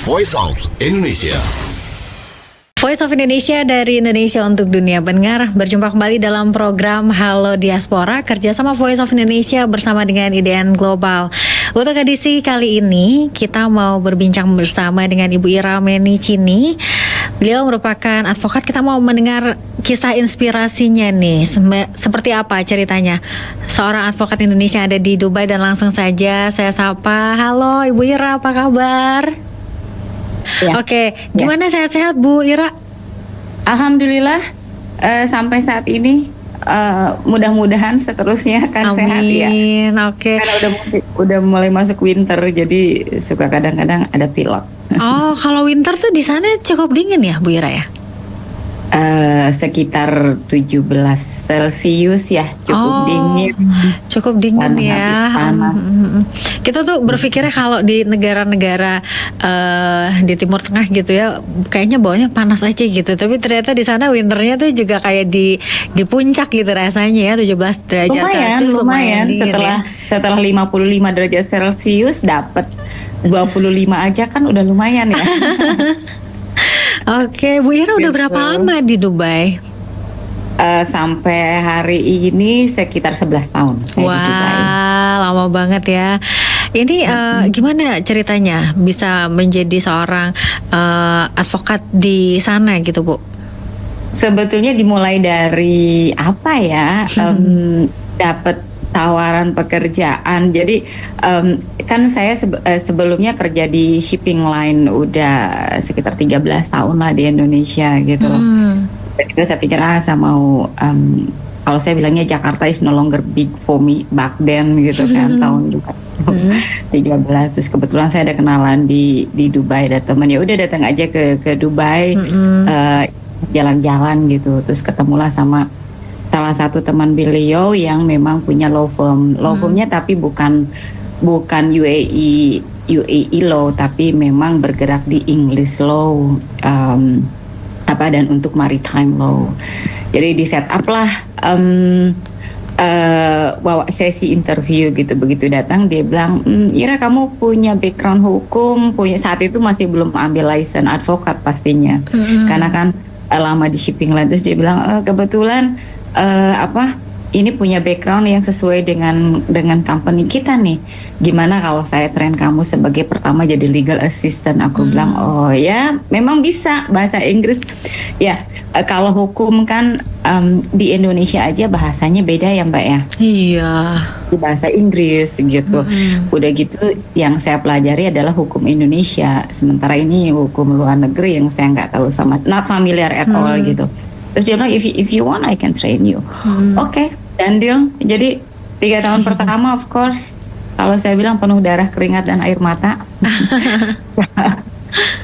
Voice of Indonesia. Voice of Indonesia dari Indonesia untuk dunia pendengar. Berjumpa kembali dalam program Halo Diaspora kerjasama Voice of Indonesia bersama dengan IDN Global. Untuk edisi kali ini kita mau berbincang bersama dengan Ibu Ira Menicini. Beliau merupakan advokat. Kita mau mendengar kisah inspirasinya nih. Seperti apa ceritanya seorang advokat Indonesia ada di Dubai, dan langsung saja saya sapa. Halo Ibu Ira, apa kabar? Ya. Oke, gimana sehat-sehat Bu Ira? Alhamdulillah sampai saat ini mudah-mudahan seterusnya akan sehat ya. Amin. Oke. Karena udah mulai masuk winter, jadi suka kadang-kadang ada pilek. Oh, kalau winter tuh di sana cukup dingin ya Bu Ira ya? Sekitar 17 Celcius ya, cukup dingin. Cukup dingin ya. Panas. Kita tuh berpikirnya kalau di negara-negara di Timur Tengah gitu ya, kayaknya bawahnya panas aja gitu. Tapi ternyata di sana winternya tuh juga kayak di puncak gitu rasanya ya, 17 derajat Celcius lumayan dingin setelah 55 derajat Celcius dapat 25 aja kan udah lumayan ya. Oke, Bu Ira udah berapa lama di Dubai? Sampai hari ini sekitar 11 tahun saya di Dubai. Lama banget ya. Ini gimana ceritanya bisa menjadi seorang advokat di sana gitu Bu? Sebetulnya dimulai dari apa ya? Dapat tawaran pekerjaan. Jadi kan saya sebelumnya kerja di shipping line udah sekitar 13 tahun lah di Indonesia gitu loh. Jadi saya pikir saya mau kalau saya bilangnya Jakarta is no longer big for me back then gitu kan, tahun 13. Terus kebetulan saya ada kenalan di Dubai, ada teman, ya udah datang aja ke Dubai, jalan-jalan gitu. Terus ketemulah sama salah satu teman beliau yang memang punya law firm. Law firmnya tapi bukan UAE law, tapi memang bergerak di English law dan untuk maritime law. Jadi di set up lah bawa sesi interview gitu. Begitu datang dia bilang, Ira kamu punya background hukum, saat itu masih belum ambil license advokat pastinya, karena kan lama di shipping line. Terus dia bilang kebetulan ini punya background yang sesuai dengan company kita nih. Gimana kalau saya train kamu sebagai pertama jadi legal assistant? Aku bilang, oh ya, memang bisa bahasa Inggris. Ya, kalau hukum kan di Indonesia aja bahasanya beda ya Mbak ya. Iya. Di bahasa Inggris gitu. Udah gitu, yang saya pelajari adalah hukum Indonesia. Sementara ini hukum luar negeri yang saya nggak tahu sama, not familiar at all gitu. Terus dia bilang, if you want I can train you. Oke, dan deal. Jadi 3 tahun pertama of course, kalau saya bilang penuh darah, keringat dan air mata.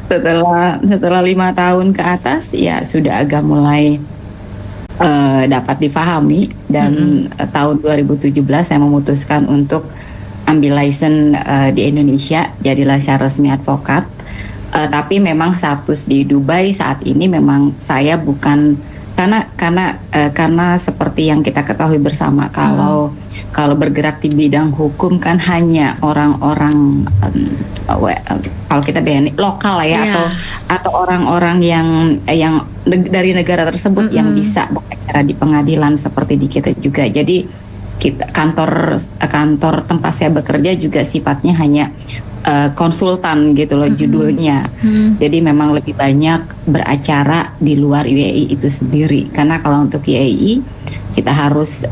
setelah 5 tahun ke atas ya sudah agak mulai dapat difahami. Dan tahun 2017 saya memutuskan untuk ambil license di Indonesia, jadilah secara resmi advokat. Tapi memang status di Dubai saat ini memang saya bukan, karena seperti yang kita ketahui bersama, kalau bergerak di bidang hukum kan hanya orang-orang kalau kita BNI lokal ya, atau orang-orang yang dari negara tersebut yang bisa bicara di pengadilan seperti di kita juga. Jadi kantor tempat saya bekerja juga sifatnya hanya konsultan gitu loh judulnya. Jadi memang lebih banyak beracara di luar UAE itu sendiri. Karena kalau untuk UAE kita harus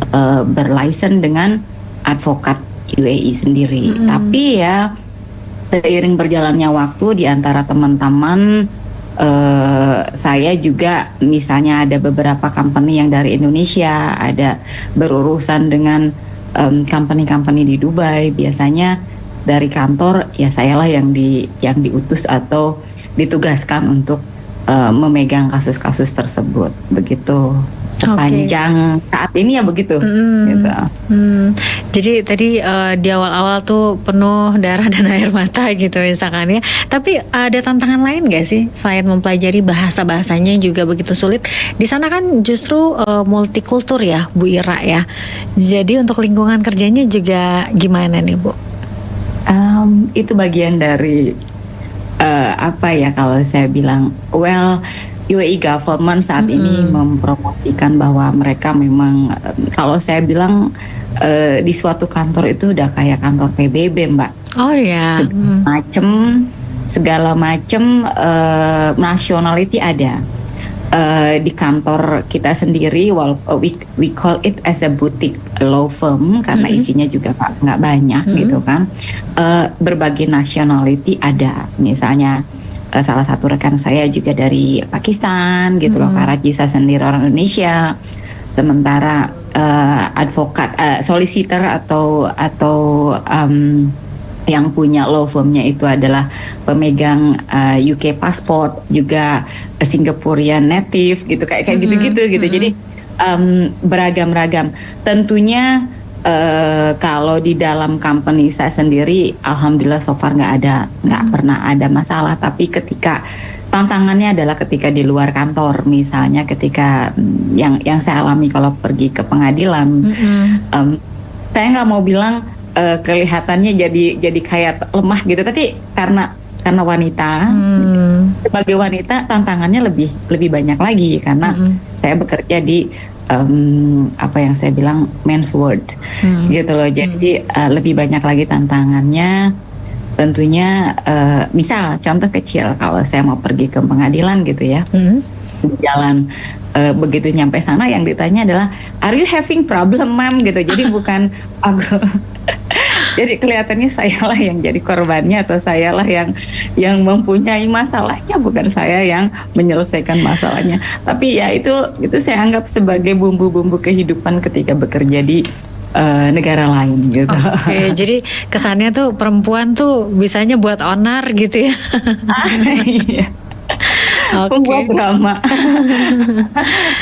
berlicense dengan advokat UAE sendiri. Tapi ya seiring berjalannya waktu di antara teman-teman saya juga, misalnya ada beberapa company yang dari Indonesia ada berurusan dengan company-company di Dubai. Biasanya dari kantor ya sayalah yang diutus atau ditugaskan untuk memegang kasus-kasus tersebut, begitu sepanjang saat ini ya begitu. Gitu. Jadi tadi di awal-awal tuh penuh darah dan air mata gitu misalkan ya. Tapi ada tantangan lain nggak sih selain mempelajari bahasanya juga begitu sulit? Di sana kan justru multikultur ya Bu Ira ya. Jadi untuk lingkungan kerjanya juga gimana nih Bu? Itu bagian dari apa ya kalau saya bilang, well, UAE government saat ini mempromosikan bahwa mereka memang kalau saya bilang di suatu kantor itu udah kayak kantor PBB, Mbak. Oh ya. Segala macam nationality ada. Di kantor kita sendiri, we call it as a boutique law firm karena isinya juga nggak banyak gitu kan. Berbagai nationality ada, misalnya salah satu rekan saya juga dari Pakistan gitu loh, Karachi, saya sendiri orang Indonesia. Sementara advokat, solicitor atau yang punya law firmnya itu adalah pemegang UK passport, juga Singaporean native gitu, kayak gitu-gitu gitu. Jadi beragam-ragam. Tentunya kalau di dalam company saya sendiri, alhamdulillah so far nggak pernah ada masalah. Tapi ketika tantangannya adalah ketika di luar kantor, misalnya ketika yang saya alami kalau pergi ke pengadilan, saya nggak mau bilang kelihatannya jadi kayak lemah gitu, tapi karena wanita, sebagai wanita tantangannya lebih banyak lagi karena saya bekerja di apa yang saya bilang men's world gitu loh. Jadi lebih banyak lagi tantangannya. Tentunya misal contoh kecil, kalau saya mau pergi ke pengadilan gitu ya, di jalan begitu nyampe sana yang ditanya adalah are you having problem, ma'am, gitu. Jadi bukan aku jadi kelihatannya sayalah yang jadi korbannya atau sayalah yang mempunyai masalahnya, bukan saya yang menyelesaikan masalahnya. Tapi ya itu saya anggap sebagai bumbu-bumbu kehidupan ketika bekerja di negara lain gitu. Oke, jadi kesannya tuh perempuan tuh bisanya buat onar gitu ya. Iya. Pembuat drama.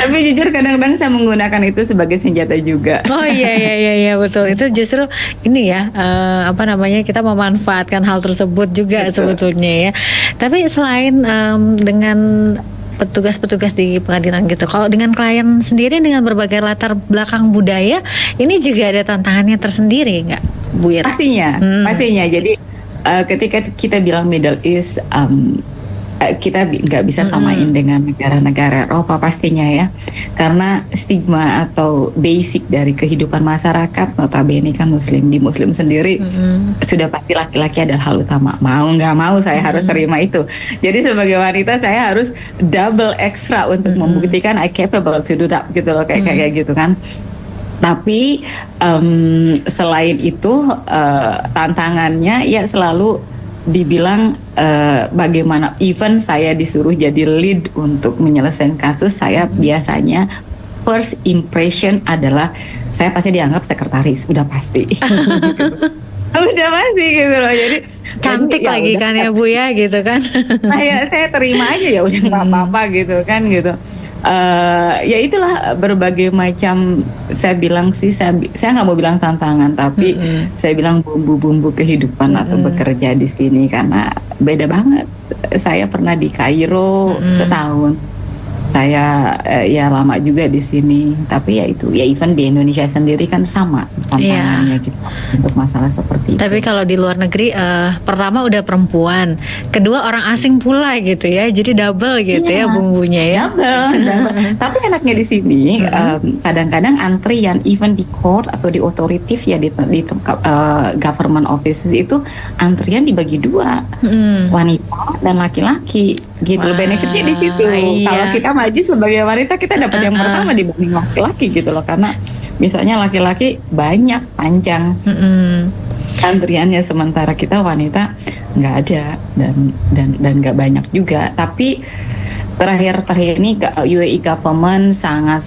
Tapi jujur kadang-kadang saya menggunakan itu sebagai senjata juga. Oh iya betul. Itu justru ini ya, apa namanya, kita memanfaatkan hal tersebut juga sebetulnya ya. Tapi selain dengan petugas-petugas di pengadilan gitu, kalau dengan klien sendiri dengan berbagai latar belakang budaya, ini juga ada tantangannya tersendiri nggak, Bu Ira? Pastinya. Jadi ketika kita bilang Middle East, kita nggak bisa samain dengan negara-negara Eropa pastinya ya, karena stigma atau basic dari kehidupan masyarakat notabene kan di Muslim sendiri sudah pasti laki-laki adalah hal utama, mau nggak mau saya harus terima itu. Jadi sebagai wanita saya harus double extra untuk membuktikan I capable to do that gitu loh, kayak gitu kan. Tapi selain itu tantangannya ya selalu dibilang bagaimana, even saya disuruh jadi lead untuk menyelesaikan kasus, saya biasanya first impression adalah saya pasti dianggap sekretaris, udah pasti. Udah pasti gitu loh. Jadi cantik ya lagi kan ya Bu ya gitu kan. Saya terima aja, ya udah nggak apa-apa gitu kan gitu. Ya itulah berbagai macam, saya bilang sih, saya nggak mau bilang tantangan, tapi saya bilang bumbu-bumbu kehidupan atau bekerja di sini, karena beda banget. Saya pernah di Kairo setahun, saya ya lama juga di sini, tapi ya itu ya even di Indonesia sendiri kan sama tantangannya gitu untuk masalah seperti itu. Tapi kalau di luar negeri pertama udah perempuan, kedua orang asing pula gitu ya, jadi double gitu ya bumbunya ya. Double. Tapi enaknya di sini kadang-kadang antrian even di court atau di otoritif ya, di government offices itu antrian dibagi dua, wanita dan laki-laki gitu. Benefitnya di situ. Kalau kita maju sebagai wanita, kita dapat yang pertama dibanding laki-laki gitu loh, karena misalnya laki-laki banyak panjang antriannya, sementara kita wanita nggak ada dan nggak banyak juga. Tapi terakhir ini UAE government sangat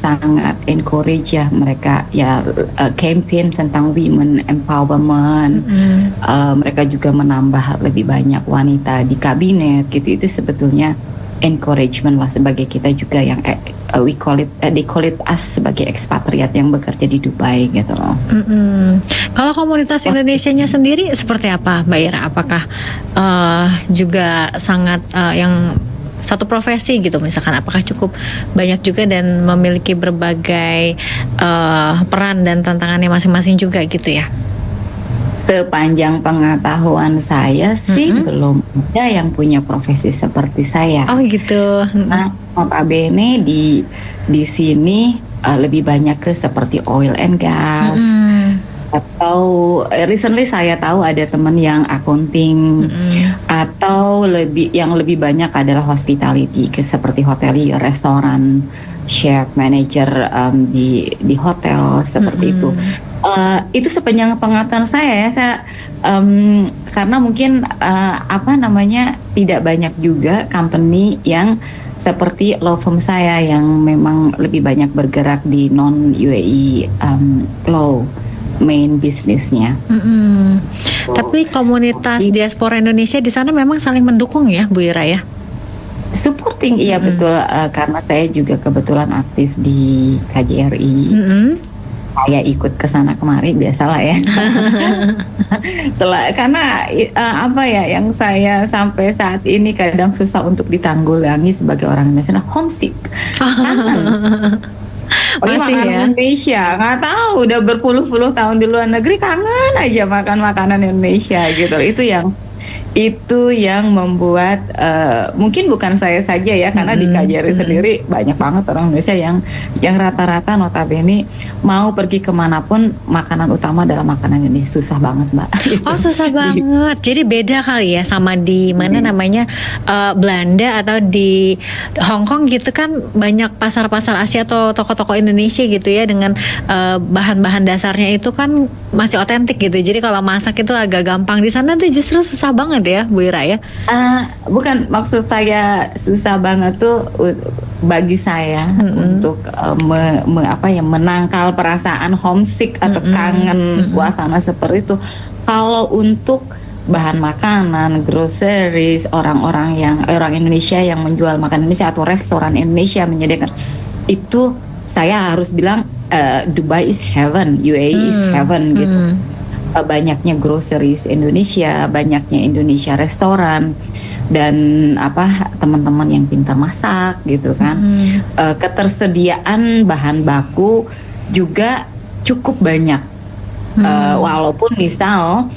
encourage ya, mereka ya campaign tentang women empowerment. Mereka juga menambah lebih banyak wanita di kabinet gitu. Itu sebetulnya encouragement lah sebagai kita juga yang they call it us sebagai ekspatriat yang bekerja di Dubai gitu loh. Kalau komunitas Indonesianya sendiri seperti apa, Mbak Ira? Apakah juga sangat yang satu profesi gitu misalkan, apakah cukup banyak juga dan memiliki berbagai peran dan tantangannya masing-masing juga gitu ya? Sepanjang pengetahuan saya sih belum ada yang punya profesi seperti saya. Oh gitu. Nah, notabene di sini lebih banyak ke seperti oil and gas, atau recently saya tahu ada teman yang accounting, atau yang lebih banyak adalah hospitality, ke seperti hotelier, restoran, chef, manager di hotel seperti itu. Itu sepanjang pengetahuan saya ya, karena mungkin tidak banyak juga company yang seperti law firm saya yang memang lebih banyak bergerak di non UAE law main bisnisnya. Tapi komunitas diaspora Indonesia di sana memang saling mendukung ya, Bu Ira ya? Supporting, iya betul, karena saya juga kebetulan aktif di KJRI. Saya ikut ke sana kemari, biasalah ya. Karena yang saya sampai saat ini kadang susah untuk ditanggulangi sebagai orang Indonesia, homesick. Masih ya? Indonesia, nggak tahu, udah berpuluh-puluh tahun di luar negeri, kangen aja makan makanan Indonesia gitu. Itu yang membuat mungkin bukan saya saja ya, karena di KJRI sendiri banyak banget orang Indonesia yang rata-rata notabene mau pergi kemanapun makanan utama adalah makanan ini. Susah banget, Mbak. Oh, susah banget. Jadi beda kali ya sama di mana namanya Belanda atau di Hong Kong gitu kan, banyak pasar-pasar Asia atau toko-toko Indonesia gitu ya, dengan bahan-bahan dasarnya itu kan masih otentik gitu. Jadi kalau masak itu agak gampang. Di sana tuh justru susah banget ya, Bu Ira ya? Bukan, maksud saya susah banget tuh bagi saya untuk menangkal perasaan homesick atau kangen suasana seperti itu. Kalau untuk bahan makanan, groceries, orang Indonesia yang menjual makanan Indonesia atau restoran Indonesia menyediakan itu, saya harus bilang Dubai is heaven, UAE is heaven gitu. Banyaknya groceries Indonesia, banyaknya Indonesia restoran, dan teman-teman yang pintar masak gitu kan. Ketersediaan bahan baku juga cukup banyak, walaupun misal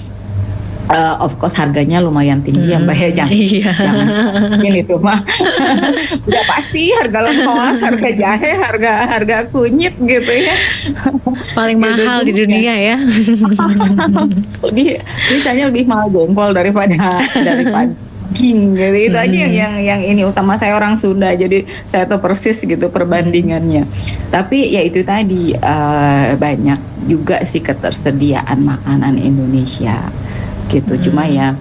of course harganya lumayan tinggi ya, Mbak ya, jangan ini itu mah udah pasti harga lengkuas, harga jahe, harga kunyit gitu ya, paling mahal di dunia ya. Misalnya lebih mahal jengkol daripada daging gitu. Itu aja yang ini utama, saya orang Sunda jadi saya tahu persis gitu perbandingannya. Tapi ya itu tadi, banyak juga sih ketersediaan makanan Indonesia gitu. Cuma ya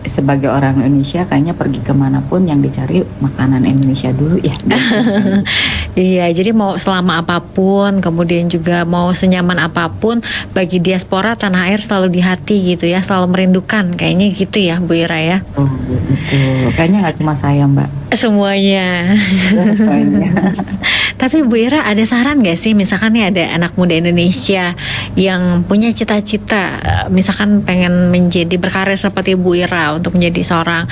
sebagai orang Indonesia kayaknya pergi kemanapun yang dicari makanan Indonesia dulu ya. Iya, jadi mau selama apapun, kemudian juga mau senyaman apapun, bagi diaspora tanah air selalu di hati gitu ya, selalu merindukan kayaknya gitu ya, Bu Ira ya. Betul. Kayaknya nggak cuma saya, Mbak. Semuanya. Tapi Bu Ira, ada saran gak sih, misalkan nih ada anak muda Indonesia yang punya cita-cita, misalkan pengen berkarir seperti Bu Ira untuk menjadi seorang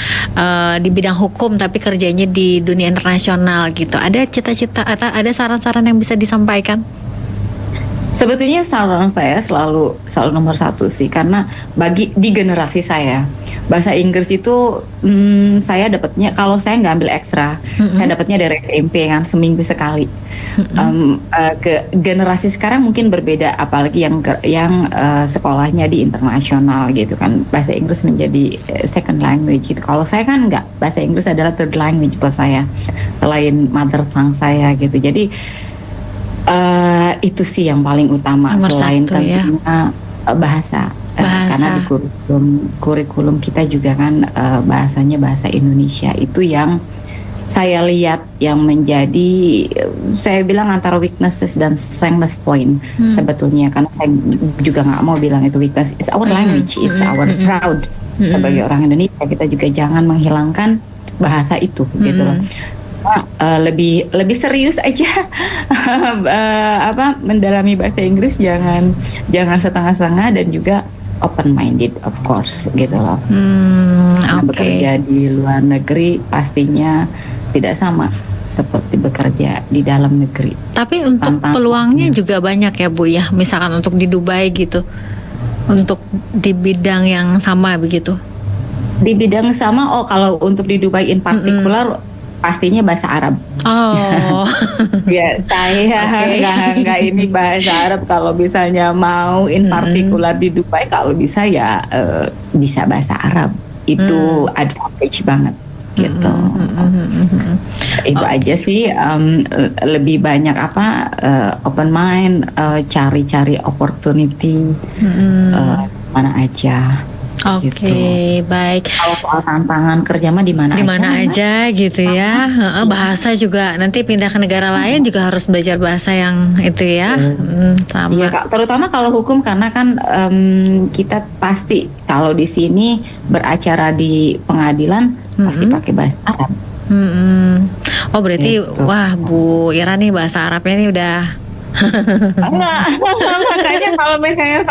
di bidang hukum tapi kerjanya di dunia internasional gitu. Ada cita-cita atau ada saran-saran yang bisa disampaikan? Sebetulnya saran saya selalu nomor satu sih, karena di generasi saya bahasa Inggris itu saya dapatnya, kalau saya nggak ambil ekstra, saya dapatnya dari SMP kan, seminggu sekali. Ke generasi sekarang mungkin berbeda, apalagi yang sekolahnya di internasional gitu kan, bahasa Inggris menjadi second language gitu. Kalau saya kan nggak, bahasa Inggris adalah third language buat saya selain mother tongue saya gitu. Jadi itu sih yang paling utama, nomor selain tentunya bahasa. Karena di kurikulum kita juga kan bahasanya bahasa Indonesia. Itu yang saya lihat yang menjadi, saya bilang antara weaknesses dan strength point sebetulnya. Karena saya juga nggak mau bilang itu weakness, it's our language, it's our proud. Sebagai orang Indonesia kita juga jangan menghilangkan bahasa itu gitu loh. Lebih serius aja mendalami bahasa Inggris, jangan setengah-setengah, dan juga open minded of course gitu loh. Bekerja di luar negeri pastinya tidak sama seperti bekerja di dalam negeri. Tapi untuk peluangnya juga banyak ya, Bu ya, misalkan untuk di Dubai gitu. untuk di bidang yang sama begitu? Di bidang sama, kalau untuk di Dubai in particular pastinya bahasa Arab. Oh. Ya, saya nggak ini bahasa Arab. Kalau misalnya mau in particular di Dubai, kalau bisa ya bisa bahasa Arab. Itu advantage banget gitu. Itu aja sih, lebih banyak open mind, cari-cari opportunity mana aja. Oke, Gitu. baik. Kalau soal tantangan kerja mah di mana aja gitu ya. Bahasa juga nanti pindah ke negara lain juga harus belajar bahasa yang itu ya. Sama. Iya Kak, terutama kalau hukum karena kan kita pasti kalau di sini beracara di pengadilan pasti pakai bahasa Arab. Oh berarti Gitu. wah Bu Ira nih bahasa Arabnya nih udah. Makanya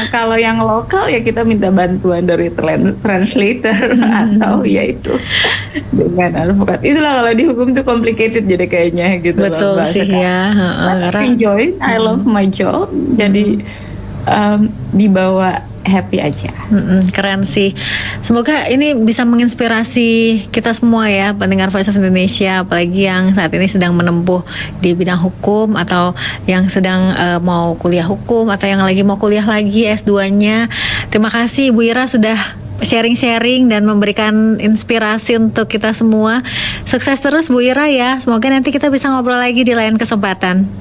kalau yang lokal ya kita minta bantuan dari translator atau ya itu dengan advokat. Itulah kalau di hukum tuh complicated jadi kayaknya gitu. Betul loh, sih ya. But I enjoy, I love my job. Jadi dibawa happy aja. Keren sih. Semoga ini bisa menginspirasi kita semua ya, pendengar Voice of Indonesia, apalagi yang saat ini sedang menempuh di bidang hukum atau yang sedang mau kuliah hukum atau yang lagi mau kuliah lagi S2-nya. Terima kasih Bu Ira sudah sharing-sharing dan memberikan inspirasi untuk kita semua. Sukses terus Bu Ira ya. Semoga nanti kita bisa ngobrol lagi di lain kesempatan.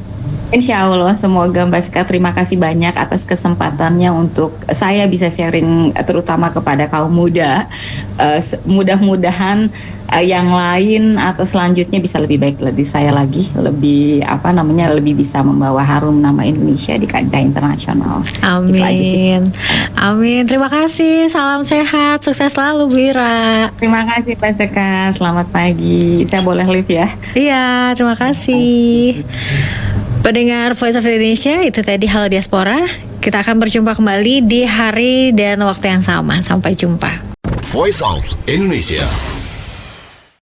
Insya Allah, semoga Mbak Sika, terima kasih banyak atas kesempatannya untuk saya bisa sharing terutama kepada kaum muda. Mudah-mudahan yang lain atau selanjutnya bisa lebih baik dari saya lagi, lebih lebih bisa membawa harum nama Indonesia di kancah internasional. Amin. Amin. Terima kasih. Salam sehat, sukses selalu Bu Ira. Terima kasih Mbak Sika, selamat pagi. Saya boleh live ya? Iya, terima kasih. Pendengar Voice of Indonesia, itu tadi Halo Diaspora. Kita akan berjumpa kembali di hari dan waktu yang sama. Sampai jumpa. Voice of Indonesia.